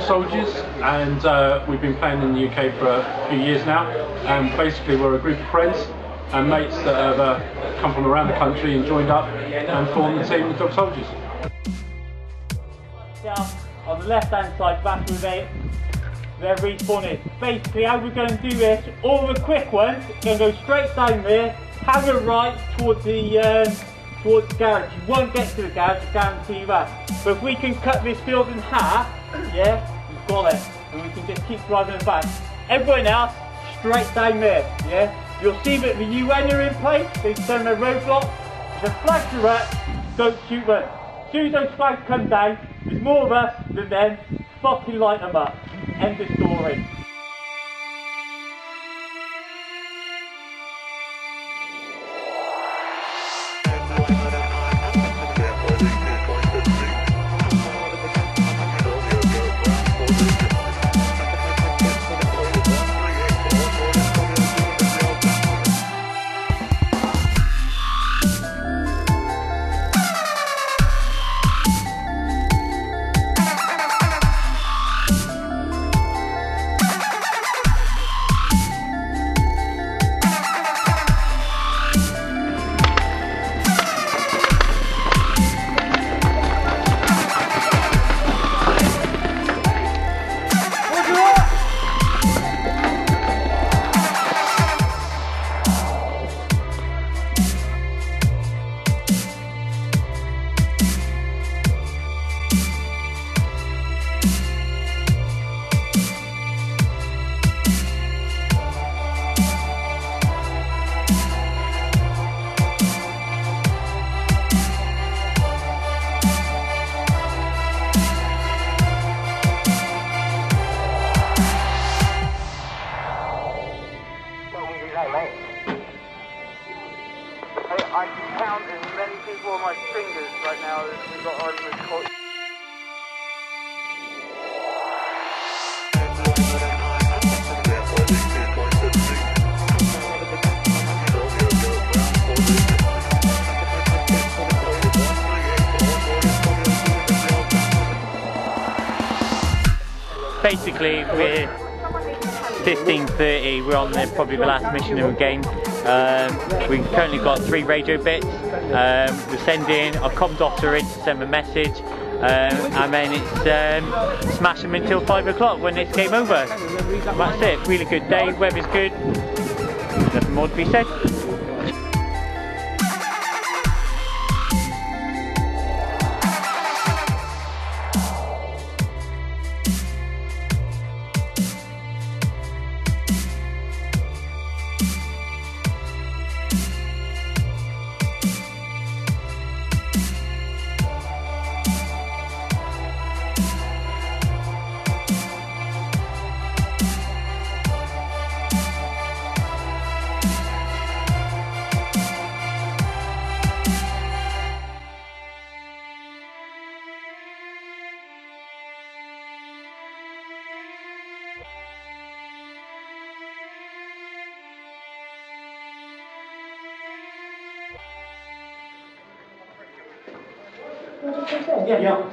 Soldiers, and we've been playing in the UK for a few years now. And basically we're a group of friends and mates that have come from around the country and joined up and formed the team, the Dog Soldiers. Down on the left hand side, battery bay, they're respawning. Basically how we're going to do this, all the quick ones are going to go straight down there, have a right towards the garage. You won't get to the garage, I guarantee you that. But if we can cut this field in half, yeah, we've got it. And we can just keep driving it back. Everyone else, straight down there, yeah? You'll see that the UN are in place, they've done their roadblocks. The flags are up, don't shoot them. As soon as those flags come down, there's more of us than them, fucking light them up. End of story. I can count as many people on my fingers right now as we've got on this court. Basically, we're 15:30. We're on probably the last mission of the game. We've currently got 3 radio bits. We're sending our comm doctor in to send a message, and then it's smash them until 5 o'clock when it's game over. That's it. Really good day. Weather's good. Nothing more to be said. Yeah.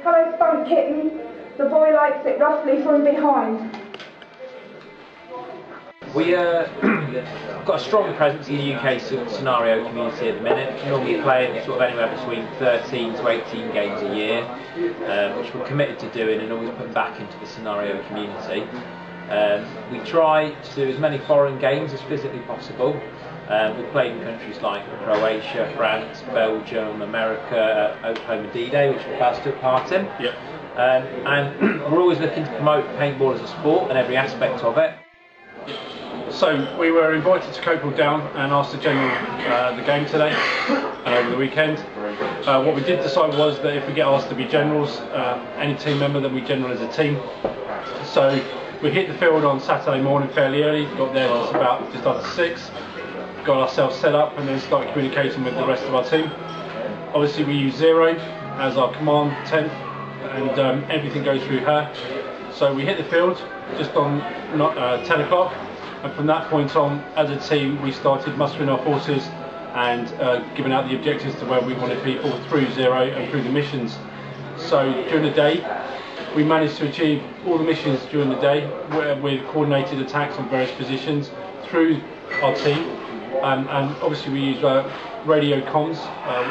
Hello, Spunk Kitten. The boy likes it roughly from behind. We got a strong presence in the UK scenario community at the minute. Normally playing sort of anywhere between 13 to 18 games a year, which we're committed to doing and always putting back into the scenario community. We try to do as many foreign games as physically possible. We've played in countries like Croatia, France, Belgium, America, Oklahoma D-Day, which we both took part in. Yep. And we're always looking to promote paintball as a sport and every aspect of it. So we were invited to Copeland Down and asked to general the game today and over the weekend. What we did decide was that if we get asked to be generals, any team member, then we general as a team. So we hit the field on Saturday morning fairly early, got there just after 6. Got ourselves set up and then started communicating with the rest of our team. Obviously we use Zero as our command 10 and everything goes through her. So we hit the field just on 10 o'clock, and from that point on as a team we started mustering our forces and giving out the objectives to where we wanted people through Zero and through the missions. So during the day we managed to achieve all the missions during the day with coordinated attacks on various positions through our team. And obviously we use radio comms,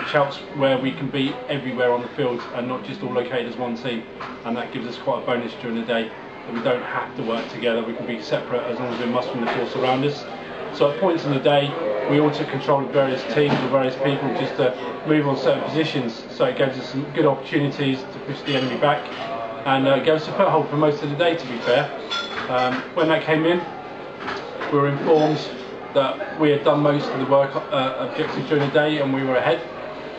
which helps where we can be everywhere on the field and not just all located as one team, and that gives us quite a bonus during the day, that we don't have to work together, we can be separate as long as we're mustering the force around us. So at points in the day we all took control of various teams or various people just to move on certain positions, so it gives us some good opportunities to push the enemy back and gave us a foothold for most of the day, to be fair. When that came in, we were informed that we had done most of the work objectives during the day and we were ahead.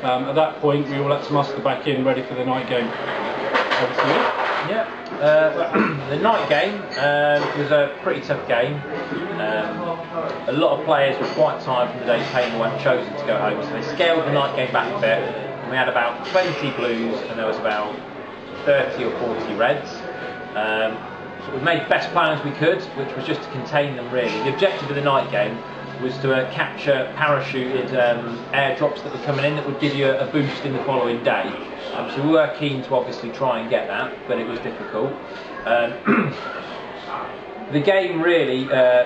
At that point we all had to muster back in ready for the night game. Over to you. Yeah, the night game was a pretty tough game. A lot of players were quite tired from the day's paintball and chosen to go home, so they scaled the night game back a bit, and we had about 20 blues and there was about 30 or 40 reds. So we made the best plan as we could, which was just to contain them really. The objective of the night game was to capture parachuted airdrops that were coming in that would give you a boost in the following day. So we were keen to obviously try and get that, but it was difficult. The game really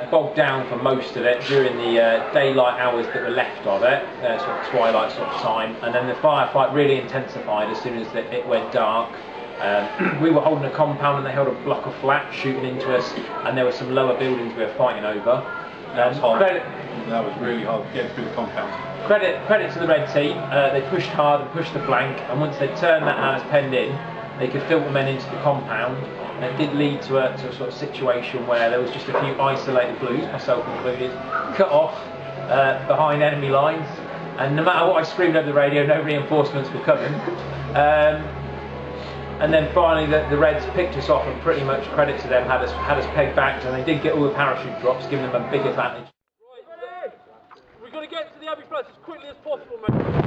bogged down for most of it during the daylight hours that were left of it, sort of twilight sort of time, and then the firefight really intensified as soon as it went dark. We were holding a compound and they held a block of flak shooting into us, and there were some lower buildings we were fighting over. That was hard. That was really hard to get through the compound. Credit to the red team, they pushed hard and pushed the flank, and once they'd turned that as penned in, they could filter men into the compound, and it did lead to a sort of situation where there was just a few isolated blues, myself included, cut off behind enemy lines, and no matter what I screamed over the radio, no reinforcements were coming. And then finally the Reds picked us off, and pretty much credit to them, had us pegged back, and they did get all the parachute drops, giving them a big advantage. Right, we've got to get to the Abbey Flats as quickly as possible, mate.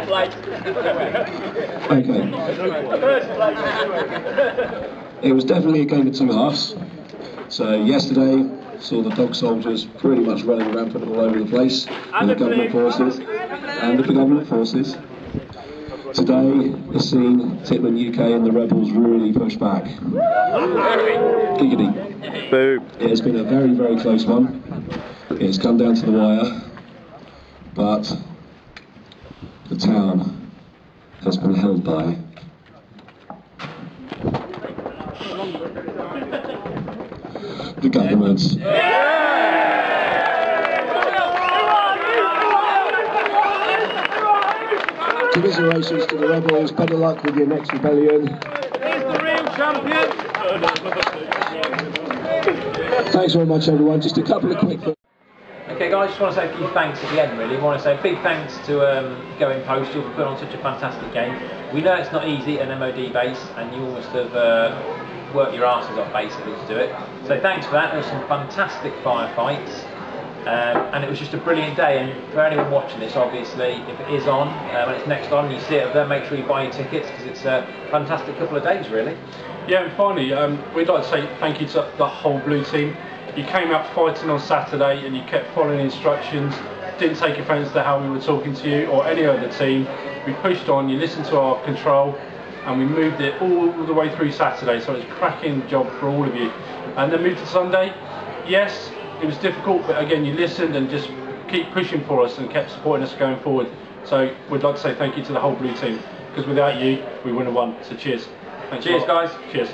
first place. Okay. First place. It was definitely a game of two halves. So yesterday saw the dog soldiers pretty much running rampant all over the place with the government forces and with the government forces. Today has seen Titman UK and the rebels really push back. Giggity. Boom. It has been a very, very close one. It's come down to the wire, but the town has been held by the government. Commiserations to the rebels, better luck with your next rebellion. Here's the real champion. Thanks very much everyone, just a couple of quick things. Okay guys, just want to say a few thanks at the end really. I want to say a big thanks to Going Postals for putting on such a fantastic game. We know it's not easy at an MOD base and you all must have worked your asses off basically to do it. So thanks for that. There were some fantastic firefights and it was just a brilliant day, and for anyone watching this obviously, if it is on, when it's next on you see it up there, make sure you buy your tickets because it's a fantastic couple of days really. Yeah, and finally, we'd like to say thank you to the whole blue team. You came out fighting on Saturday and you kept following instructions, didn't take offence to how we were talking to you or any other team. We pushed on, you listened to our control, and we moved it all the way through Saturday, so it's a cracking job for all of you. And then moved to Sunday. Yes, it was difficult, but again, you listened and just keep pushing for us and kept supporting us going forward. So we'd like to say thank you to the whole blue team, because without you, we wouldn't have won. So cheers. Thanks Cheers guys. Cheers.